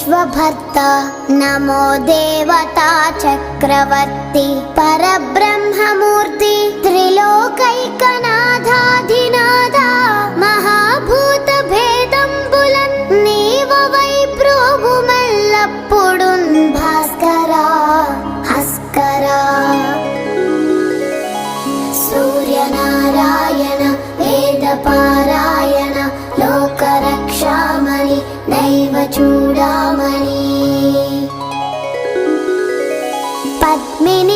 विश्वभर्ता नमो देवता चक्रवर्ती परब्रह्ममूर्ति त्रिलोकैकनाथाधिनाथा महाभूत भेदंबुलन् नीववै प्रोभुमल्लप्पुडुन् भास्करा हस्करा सूर्यनारायण वेदपारायण लोकरक्षामणि दैव चूडामणि पद्मिनी